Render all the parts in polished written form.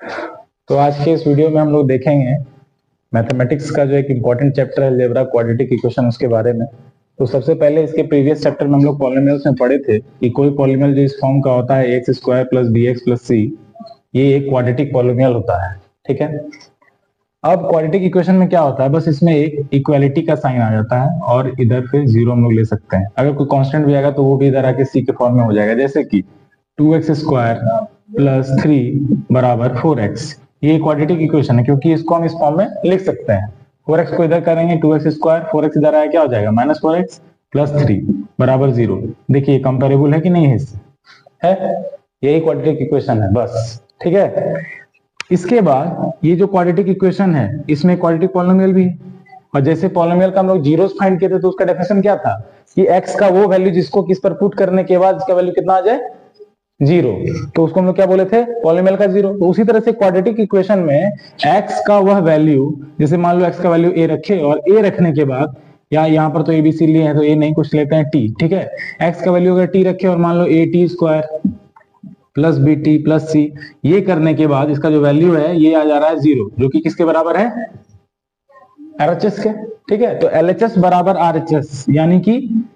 तो आज के इस वीडियो में हम लोग देखेंगे मैथमेटिक्स का जो एक इम्पोर्टेंट चैप्टर है अलजेब्रा क्वाड्रेटिक इक्वेशन उसके बारे में। तो सबसे पहले इसके प्रीवियस चैप्टर में हम लोग पॉलिनोमियल्स में पढ़े थे कि कोई पॉलिनोमियल जो इस फॉर्म का होता है x square plus b x plus c, ये एक क्वाड्रेटिक पॉलिनोमियल होता है। ठीक है। अब क्वाड्रेटिक इक्वेशन में क्या होता है, बस इसमें एक इक्वालिटी का साइन आ जाता है और इधर फिर जीरो हम लोग ले सकते हैं। अगर कोई कांस्टेंट भी आएगा तो वो भी इधर आके सी के फॉर्म में हो जाएगा, जैसे कि 2x स्क्वायर प्लस 3 बराबर 4x। ये क्वाड्रेटिक इक्वेशन है क्योंकि इसको हम इस फॉर्म में लिख सकते हैं। 4x को इधर करेंगे 2x स्क्वायर, 4x इधर आया क्या हो जाएगा -4x प्लस 3 बराबर 0। देखिए कंपेरेबल है कि नहीं है इससे, है। यही क्वाड्रेटिक इक्वेशन है बस। ठीक है। इसके बाद ये जो क्वाड्रेटिक इक्वेशन है इसमें क्वाड्रेटिक पॉलिनोमियल भी है, और जैसे पॉलिनोमियल का हम लोग जीरोस फाइंड किए थे तो उसका डेफिनेशन क्या था कि x का वो वैल्यू जिसको किस पर पुट करने के बाद इसका वैल्यू कितना आ जाए, जीरो। तो उसको हम लोग क्या बोले थे, पॉलिनोमियल का जीरो। तो उसी तरह से क्वाड्रेटिक इक्वेशन में x का वह वैल्यू, जैसे मान लो x का वैल्यू a रखे और a रखने के बाद, या यहाँ पर तो ABC लिए हैं तो a नहीं, कुछ लेते हैं t। ठीक है। x का वैल्यू अगर t रखे और मान लो at square plus b t plus c, ये करने के बाद इसका जो वैल्यू है ये आ जा रहा है जीरो, जो कि किसके बराबर है, RHS के। ठीक है। तो LHS बराबर RHS, यानी कि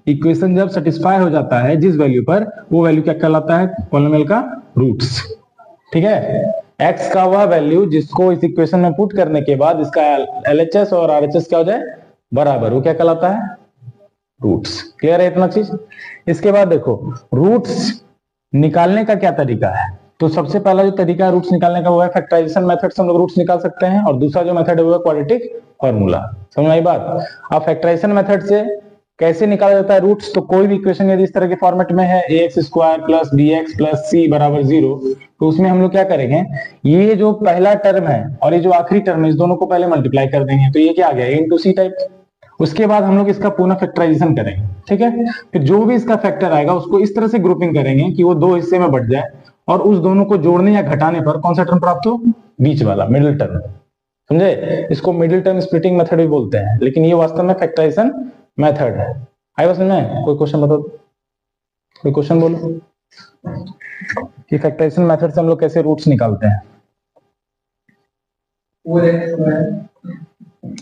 इक्वेशन जब सेटिस्फाई हो जाता है जिस वैल्यू पर, वो वैल्यू क्या कहलाता है, पॉलिनोमियल का रूट्स। ठीक है। x का वह वैल्यू जिसको इस इक्वेशन में पुट करने के बाद इसका LHS और RHS क्या हो जाए, बराबर, वो क्या कहलाता है, रूट्स। क्लियर है इतना चीज। इसके बाद देखो रूट्स निकालने का क्या तरीका है। तो सबसे पहला जो तरीका है रूट्स निकालने का वो है फैक्टराइजेशन मेथड से हम लोग रूट्स निकाल सकते हैं, और दूसरा जो मेथड है वो है क्वाड्रेटिक फॉर्मूला। समझ आई बात। अब फैक्टराइजेशन मेथड से कैसे निकाला जाता है रूट्स, तो कोई भी इक्वेशन यदि इस तरह के फॉर्मेट में है ax square plus bx plus c बराबर 0, तो उसमें हम लोग क्या करेंगे, ये जो पहला टर्म है और ये जो आखिरी टर्म है इस दोनों को पहले मल्टीप्लाई कर देंगे, तो ये क्या आ गया a इंटू सी टाइप। उसके बाद हम लोग इसका पुनः फैक्टराइजेशन करेंगे। ठीक है। फिर जो भी इसका फैक्टर आएगा उसको इस तरह से ग्रुपिंग करेंगे कि वो दो हिस्से में बट जाए, और उस दोनों को जोड़ने या घटाने पर कौन सा टर्म प्राप्त हो, बीच वाला, मिडिल टर्म। समझे। इसको मिडिल टर्म स्प्लिटिंग मेथड भी बोलते हैं, लेकिन ये वास्तव में फैक्टराइजेशन मेथड है। आई बस में कोई क्वेश्चन बताओ, कोई क्वेश्चन बोलो कि फैक्टराइजेशन मेथड से हम लोग कैसे रूट्स निकालते हैं।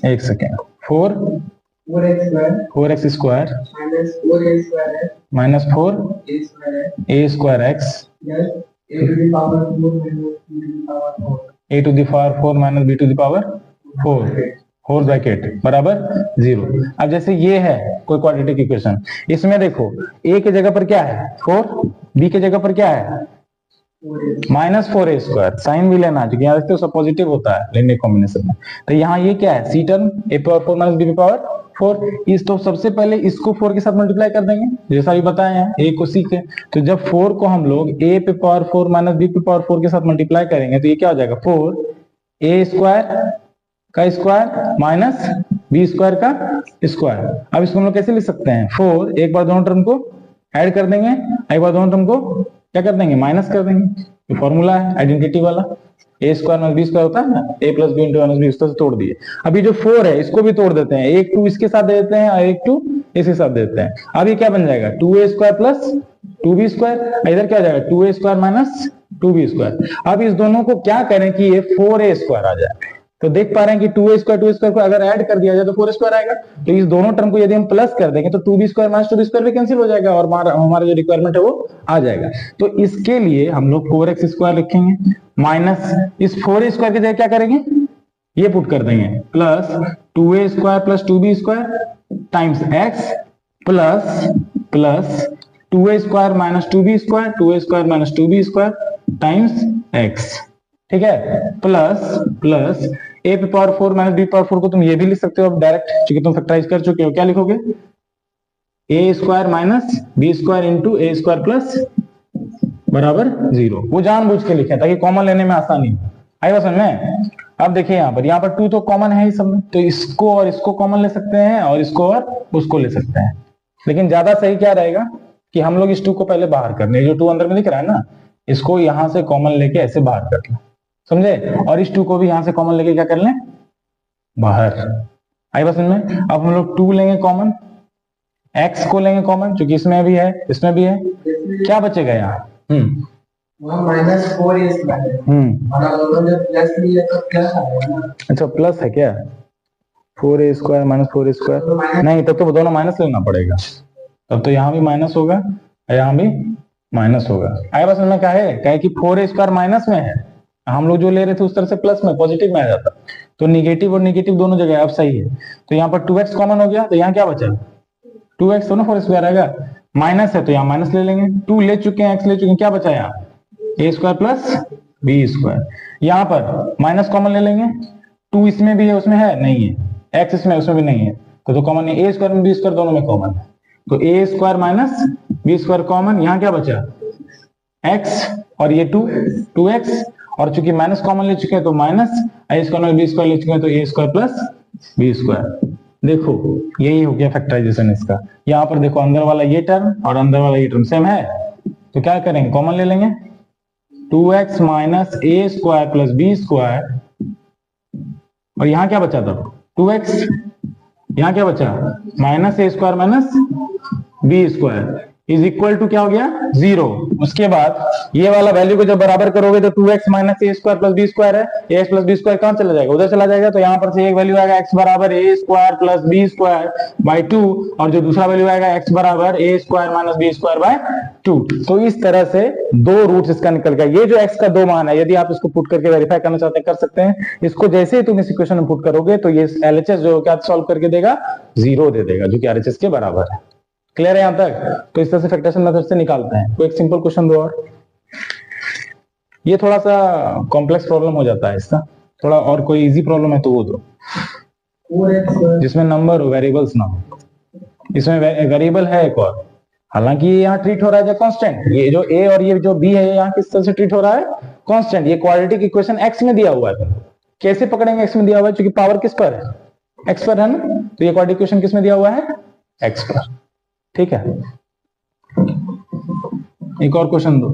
एक second. 4x square minus 4 a square x a to the power 4 minus b to the power 4 bracket बराबर 0। अब जैसे ये है कोई क्वाड्रेटिक इक्वेशन, इसमें देखो a के जगह पर क्या है 4, b के जगह पर क्या है -4a स्क्वायर। साइन भी लेना क्योंकि यहाँ देखते हो सब पॉजिटिव होता है लिनियर कॉम्बिनेशन में। तो यहाँ ये क्या है, c term a power 4 minus b power 4। इस तो सबसे पहले इसको 4 के साथ मल्टीप्लाई कर देंगे जैसा भी बताए हैं, a को c के। तो जब 4 को हम लोग a पे पावर 4 माइनस b पे पावर 4 के साथ मल्टीप्लाई करेंगे तो ये क्या हो जाएगा, 4a स्क्वायर का स्क्वायर माइनस b स्क्वायर का स्क्वायर। अब इसको हम लोग कैसे लिख सकते हैं, 4 एक बार दोनों टर्म को ऐड कर देंगे, एक बार दोनों टर्म को क्या कर देंगे, माइनस कर देंगे। ये फॉर्मूला है आइडेंटिटी वाला, a square minus b square होता है ना, a plus b into minus b, उस तरह से तोड़ दिए। अभी जो 4 है इसको भी तोड़ देते हैं, एक 2 इसके साथ दे देते हैं और एक 2 इसके साथ देते हैं। अब ये क्या बन जाएगा, 2a square plus 2b square, इधर क्या हो जाएगा 2a square minus 2b square. अब इस दोनों को क्या करें कि ये 4a स्क्वायर आ जाए। तो देख पा रहे हैं कि 2a स्क्वायर को अगर ऐड कर दिया जाए तो 4 स्क्वायर आएगा। तो इस दोनों टर्म को यदि हम प्लस कर देंगे तो 2b square minus 2b square भी कैंसिल हो जाएगा और हमारा जो रिक्वायरमेंट है वो आ जाएगा। तो इसके लिए हम लोग 4x स्क्वायर लिखेंगे, माइनस इस 4a स्क्वायर की जगह क्या करेंगे, ये पुट कर देंगे, plus 2a square plus 2b square times x plus 2a square minus 2b square, 2a square minus 2b square times x। ठीक है। प्लस a पे पावर 4 माइनस b पावर 4 को तुम ये भी लिख सकते हो अब डायरेक्ट, क्योंकि तुम फैक्टराइज कर चुके हो। क्या लिखोगे, a square minus b square into a square plus बराबर 0। वो जानबूझ के लिखे ताकि कॉमन लेने में आसानी हो। आई बात समझ में। अब देखिए यहाँ पर 2 तो कॉमन है ही सब में, तो इसको और इसको कॉमन ले सकते हैं और इसको और उसको ले सकते हैं। लेकिन ज्यादा सही क्या रहेगा कि हम लोग इस 2 को पहले बाहर कर लें, जो 2 अंदर में दिख रहा है ना, इसको यहां से कॉमन लेके ऐसे बाहर कर लें, समझे। और इस 2 को भी यहां से कॉमन लेके क्या कर लें, बाहर। आई बात समझ में। अब हम लोग 2 लेंगे कॉमन, x को लेंगे कॉमन, क्योंकि इसमें भी है इसमें भी है, क्या बचेगा यहाँ, वहाँ -4a² और अब दोनों जब प्लस लिया तो प्लस आएगा ना। अच्छा प्लस है क्या? 4a² -4a², नहीं तब तो दोनों माइनस लेना पड़ेगा, तब तो यहाँ भी माइनस होगा और यहाँ भी माइनस होगा। आगे बस में क्या है कि 4a² माइनस में है, हम लोग जो ले रहे थे उस तरह से प्लस में पॉजिटिव में आ जाता, तो निगेटिव और निगेटिव दोनों जगह अब सही है। तो यहाँ पर 2x कॉमन हो गया, तो यहाँ क्या बचा? 2x तो ना 4² आएगा, माइनस है तो यहाँ माइनस ले लेंगे, 2 ले चुके हैं, x ले चुके हैं, क्या बचा यहाँ? a² plus b²। यहाँ पर माइनस कॉमन ले लेंगे, 2 इसमें भी है उसमें है नहीं है, x इसमें उसमें भी नहीं है, तो कॉमन है, a² में b² दोनों में कॉमन है, तो a² माइनस b² कॉमन, यहाँ क्या बचा? x और ये 2x, और चूंकि माइनस कॉमन ले चुके हैं तो माइनस, a² में b² ले चुके हैं तो a² प्लस b²। देखो यही हो गया फैक्टराइजेशन इसका। यहाँ पर देखो अंदर वाला ये टर्म और अंदर वाला ये टर्म सेम है, तो क्या करेंगे? कॉमन ले लेंगे, 2x minus a² plus b², और यहाँ क्या बचा तब? 2x, यहाँ क्या बचा? Minus a² minus b² is equal to क्या हो गया? 0। उसके बाद ये वाला वैल्यू को जब बराबर करोगे तो 2x minus a² plus b² है, a प्लस b² कहां चला जाएगा? उधर चला जाएगा, तो यहाँ पर से एक वैल्यू आएगा x बराबर a² प्लस b² बाई 2, और जो दूसरा वैल्यू आएगा x बराबर a² माइनस b² बाई 2। तो इस तरह से दो रूट्स इसका निकल गया। ये जो x का 2 मान है, यदि आप इसको पुट करके वेरीफाई करना चाहते हैं कर सकते हैं। इसको जैसे ही तुम इस इक्वेशन में पुट करोगे तो ये LHS जो क्या सॉल्व करके देगा? 0 दे देगा, जो कि RHS के बराबर है। क्लियर है यहां तक? तो इस तरह से फैक्टराइजेशन मेथड से निकालते हैं। तो एक सिंपल क्वेश्चन दो और, ये थोड़ा सा कॉम्प्लेक्स प्रॉब्लम हो जाता है इसका, थोड़ा और कोई इजी प्रॉब्लम है तो वो दो, जिसमें नंबर हो, वेरिएबल्स ना हो। इसमें वेरिएबल है एक और, हालांकि ये यहाँ ट्रीट हो रहा है कांस्टेंट, ये जो a और ये जो b है यहाँ किस तरह से ट्रीट हो रहा है? कांस्टेंट। ये क्वाड्रेटिक इक्वेशन x में दिया हुआ है, कैसे पकड़ेंगे? x में दिया हुआ है, क्योंकि पावर किस पर है? x पर है ना, तो ये क्वाड्रेटिक इक्वेशन किस में दिया हुआ है? x पर। ठीक है, एक और क्वेश्चन दो।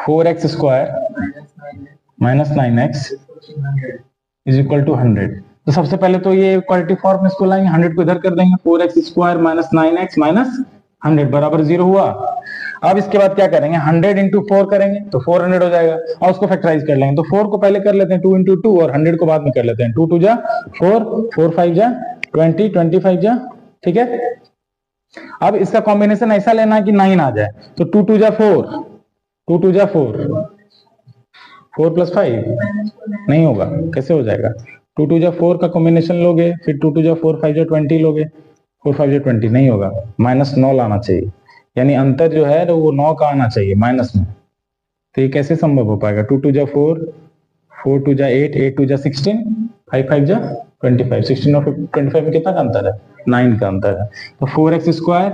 4x² minus 9x is equal to 100। तो सबसे पहले तो ये क्वाड्रेटिक फॉर्म में इसको लाएंगे, 100 को इधर कर देंगे, 4x² माइनस 9x माइनस 100 बराबर 0 हुआ। अब इसके बाद क्या करेंगे? 100 इंटू 4 करेंगे तो 400 हो जाएगा, और उसको फैक्टराइज कर लेंगे। तो 4 को पहले कर लेते हैं 2 इंटू 2, और 100 को बाद में कर लेते हैं। 2 2 जा 4, 4 5 जा 20, 25 जा, ठीक है। अब इसका कॉम्बिनेशन ऐसा लेना है कि 9 आ जाए, तो 2 2 जा 4, 2 2 जा 4, 4 प्लस 5 नहीं होगा, कैसे हो जाएगा? 2 2 जा 4 का कॉम्बिनेशन लोगे, फिर 2 2 जा 4 5 जा 20 लोगे, 4 5 जा 20 नहीं होगा, -9 लाना चाहिए, यानी अंतर जो है वो 9 का आना चाहिए माइनस में। तो ये कैसे संभव हो पाएगा? 2 2 जा 4, 4 2 जा 8, 8 2 जा 16, 5 5 जा 25, 16 और 25 में कितना का अंतर है? 9 का अंतर है। तो 4x²,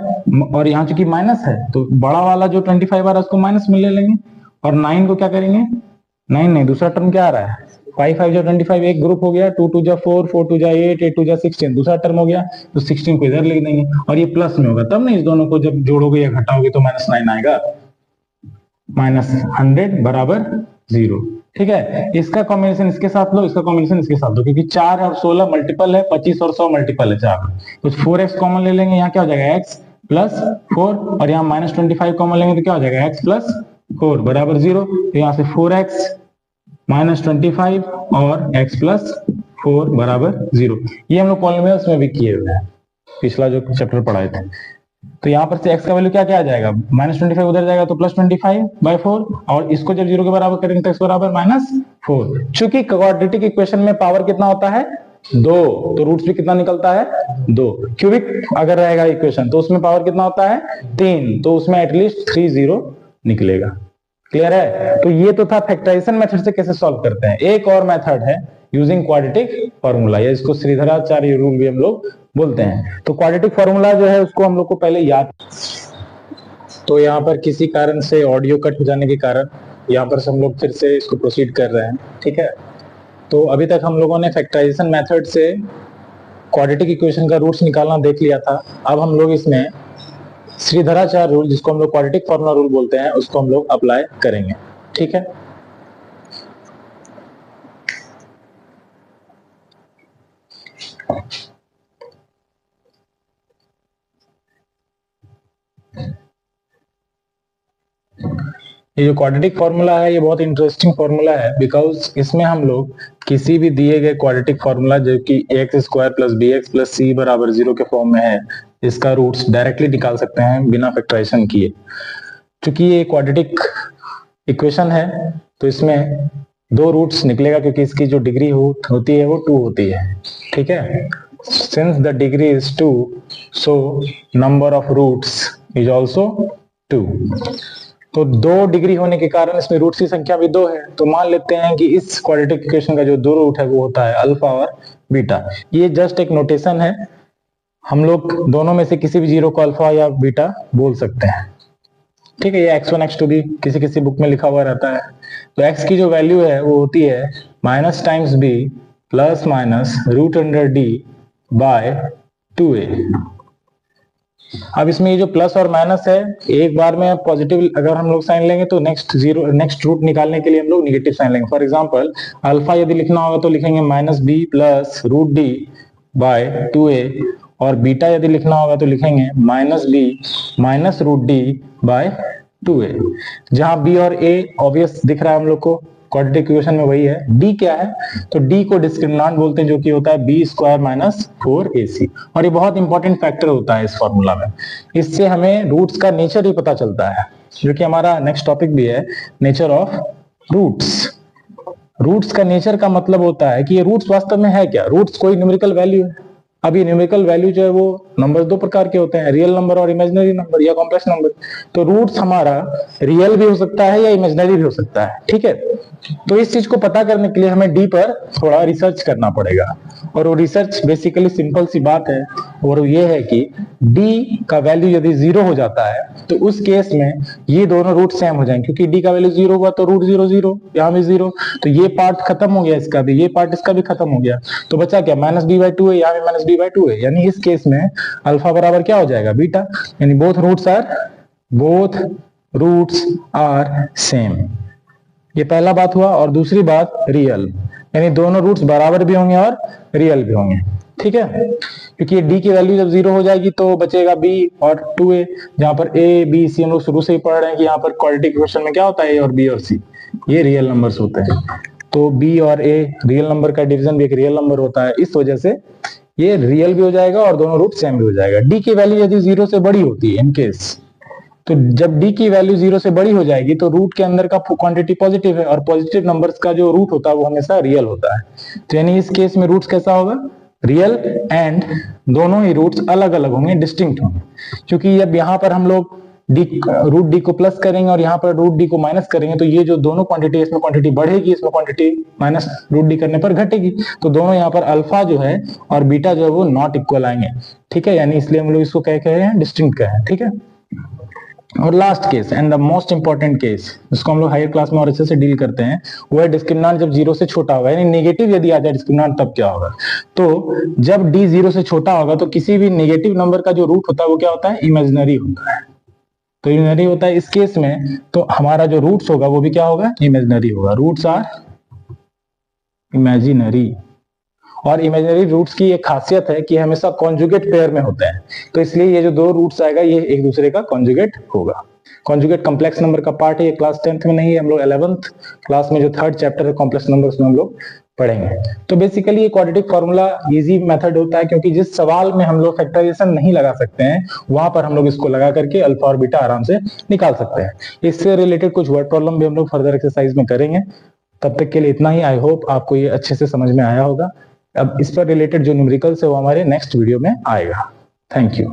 और यहाँ चूंकि माइनस है तो बड़ा वाला जो 25 आ रहा है उसको माइनस में ले लेंगे, और 9 को क्या करेंगे? 9 नहीं, दूसरा टर्म क्या आ रहा है? 5 5 जा 25 एक ग्रुप हो गया, 2 2 जा 4, 4 2 जा 8, 8 2 जा 16 दूसरा टर्म हो गया, तो 16 को इधर लिख देंगे, और ये प्लस में होगा, तब ना इस दोनों को जब जोड़ोगे या घटाओगे तो -9 आएगा, -100 बराबर 0। ठीक है, इसका कॉम्बिनेशन इसके साथ लो, इसका कॉम्बिनेशन इसके साथ लो, क्योंकि 4 और 16 मल्टीपल है, 25 और 100 मल्टीपल है 4। तो 4x कॉमन ले लेंगे, यहाँ क्या हो जाएगा? x प्लस 4, और यहाँ -25 कॉमन लेंगे तो क्या हो जाएगा? x प्लस 4 बराबर 0। तो यहाँ से 4x -25 और x प्लस 4 बराबर 0। ये हम लोग पॉलिनोमियल्स में भी किए हुए हैं, पिछला जो चैप्टर पढ़ाए थे। तो यहाँ पर से x का वैल्यू क्या क्या आ जाएगा? -25 उधर जाएगा तो +25/4, और इसको जब 0 के बराबर करेंगे तो x बराबर -4। चूंकि क्वाड्रेटिक इक्वेशन में पावर कितना होता है? 2, तो रूट्स भी कितना निकलता है? 2। क्यूबिक अगर रहेगा इक्वेशन तो उसमें पावर कितना होता है? 3, तो उसमें एटलीस्ट 3 0 निकलेगा। क्लियर है? तो ये तो था फैक्टराइजेशन मेथड से कैसे सॉल्व करते हैं। एक और मेथड है यूजिंग क्वाड्रेटिक फॉर्मूला, या इसको श्रीधराचार्य रूल भी हम लोग बोलते हैं। तो क्वाड्रेटिक फॉर्मूला जो है उसको हम लोग को पहले याद, तो यहाँ पर किसी कारण से ऑडियो कट हो जाने के कारण यहाँ पर हम लोग फिर से इसको प्रोसीड कर रहे हैं। ठीक है, तो अभी तक हम लोगों ने फैक्टराइजेशन मेथड से क्वाड्रेटिक इक्वेशन का रूट्स निकालना देख लिया था। अब हम लोग इसमें श्रीधराचार्य रूल, जिसको हम लोग क्वाड्रेटिक फॉर्मूला रूल बोलते हैं, उसको हम लोग अप्लाई करेंगे। ठीक है, ये जो क्वाड्रेटिक फॉर्मूला है ये बहुत इंटरेस्टिंग फॉर्मूला है, बिकॉज इसमें हम लोग किसी भी दिए गए क्वाड्रेटिक फॉर्मूला जो कि x² + bx + c = 0 के फॉर्म में है, इसका रूट्स डायरेक्टली निकाल सकते हैं बिना फैक्टराइजेशन किए। क्योंकि ये क्वाड्रेटिक इक्वेशन है तो इसमें 2 रूट्स निकलेगा, क्योंकि इसकी जो डिग्री होती है वो 2 होती है। ठीक है, since the degree is 2 so number of roots is also 2। तो 2 डिग्री होने के कारण इसमें रूट्स की संख्या भी 2 है। तो मान लेते हैं कि इस क्वाड्रेटिक इक्वेशन का जो 2 रूट है वो होता है अल्फा और बीटा। ये जस्ट एक नोटेशन है, हम लोग दोनों में से किसी भी जीरो को अल्फा या बीटा बोल सकते हैं। ठीक है, ये x1 x2 भी किसी किसी बुक में लिखा हुआ रहता है। तो x की जो वैल्यू है वो होती है minus times b plus minus √d by 2a। अब इसमें ये जो प्लस और माइनस है, एक बार में पॉजिटिव अगर हम लोग साइन लेंगे तो नेक्स्ट रूट निकालने के लिए हम लोग निगेटिव साइन लेंगे। फॉर एग्जांपल अल्फा यदि लिखना होगा तो लिखेंगे -b plus √d by 2a, और बीटा यदि लिखना होगा तो लिखेंगे -b minus √d by 2a। जहां b और a ऑब्वियस दिख रहा है हम लोग को, क्वाड्रेटिक इक्वेशन में वही है। d क्या है, तो d को डिस्क्रिमिनेंट बोलते हैं, जो कि होता है b² - 4ac, और ये बहुत इंपॉर्टेंट फैक्टर होता है इस फॉर्मूला में। इससे हमें रूट्स का नेचर ही पता चलता है, जो कि हमारा नेक्स्ट टॉपिक भी है, नेचर ऑफ रूट्स। रूट्स का नेचर का मतलब होता है कि ये रूट्स वास्तव में है क्या। रूट्स कोई न्यूमेरिकल वैल्यू है। अब ये न्यूमेरिकल वैल्यू जो है वो नंबर 2 प्रकार के होते हैं, रियल नंबर और इमेजिनरी नंबर या कॉम्प्लेक्स नंबर। तो रूट्स हमारा रियल भी हो सकता है या इमेजिनरी भी हो सकता है। ठीक है, तो इस चीज को पता करने के लिए हमें डी पर थोड़ा रिसर्च करना पड़ेगा, और वो रिसर्च बेसिकली सिंपल सी बात है, और ये है कि डी का वैल्यू यदि 0 हो जाता है तो उस केस में ये दोनों रूट सेम हो जाएंगे, क्योंकि डी का वैल्यू 0 हुआ तो रूट 0 0, यहाँ भी 0, तो ये पार्ट खत्म हो गया, इसका भी, ये पार्ट इसका भी खत्म हो गया, तो बचा क्या, -b/2 है, यहाँ भी -b/2 है। यानी इस केस में अल्फा बराबर क्या हो जाएगा, बीटा, यानी बोथ रूट्स आर सेम। ये पहला बात हुआ। और दूसरी बात रियल, यानी दोनों रूट्स बराबर भी होंगे और रियल भी होंगे। ठीक है, क्योंकि ये d की वैल्यू जब 0 हो जाएगी तो बचेगा b और 2a, जहां पर a b c हम लोग शुरू से ही पढ़ रहे हैं कि यहाँ पर क्वाड्रेटिक इक्वेशन में क्या होता है, a और b और c ये रियल नंबर्स होते हैं। तो b और a रियल नंबर का डिवीजन भी एक रियल नंबर होता है, इस वजह से ये रियल भी हो जाएगा और दोनों रूट सेम भी हो जाएगा। d की वैल्यू यदि 0 से बड़ी होती है इन केस, तो जब d की वैल्यू 0 से बड़ी हो जाएगी तो रूट के अंदर का क्वांटिटी पॉजिटिव है, और पॉजिटिव नंबर्स का जो रूट होता है वो हमेशा रियल होता है। तो यानी इस केस में रूट्स कैसा होगा, रियल, एंड दोनों ही रूट्स अलग अलग होंगे, डिस्टिंक्ट होंगे। क्योंकि जब यहाँ पर हम लोग रूट डी को प्लस करेंगे और यहाँ पर रूट डी को माइनस करेंगे, तो ये जो दोनों क्वांटिटी, इसमें क्वांटिटी बढ़ेगी, इसमें क्वांटिटी माइनस रूट डी करने पर घटेगी, तो दोनों यहाँ पर अल्फा जो है और बीटा जो है वो नॉट इक्वल आएंगे। ठीक है, यानी इसलिए हम लोग इसको क्या कह रहे हैं, डिस्टिंक्ट कह रहे हैं। ठीक है, और last case and the most important case, जिसको हम लोग हायर क्लास में और अच्छे से डील करते हैं, वो है डिस्क्रिमिनेंट जब 0 से छोटा होगा, यानी नेगेटिव यदि आ जाए डिस्क्रिमिनेंट तब क्या होगा। तो जब d 0 से छोटा होगा तो किसी भी नेगेटिव नंबर का जो रूट होता है वो क्या होता है, इमेजिनरी होता है। तो इमेजिनरी होता है इस केस में, तो हमारा जो रूट्स होगा वो भी क्या होगा, इमेजिनरी होगा। रूट्स आर इमेजिनरी, और इमेजिनरी रूट्स की एक खासियत है कि हमेशा कॉन्जुगेट पेयर में होते हैं, तो इसलिए ये जो 2 रूट्स आएगा ये एक दूसरे का कॉन्जुगेट होगा। कॉन्जुगेट कॉम्प्लेक्स नंबर का पार्ट है, ये क्लास 10th में नहीं है, हम लोग 11th क्लास में जो 3rd चैप्टर है कॉम्प्लेक्स नंबर्स में हम लोग पढ़ेंगे। तो बेसिकली ये क्वाड्रेटिक फॉर्मूला इजी मेथड होता है, क्योंकि जिस सवाल में हम लोग फैक्टराइजेशन नहीं लगा सकते हैं वहां पर हम लोग इसको लगा करके अल्फा और बीटा आराम से निकाल सकते हैं। इससे रिलेटेड कुछ वर्ड प्रॉब्लम भी हम लोग फर्दर एक्सरसाइज में करेंगे। तब तक के लिए इतना ही। आई होप आपको ये अच्छे से समझ में आया होगा। अब इस पर रिलेटेड जो न्यूमेरिकल्स है वो हमारे नेक्स्ट वीडियो में आएगा। Thank you.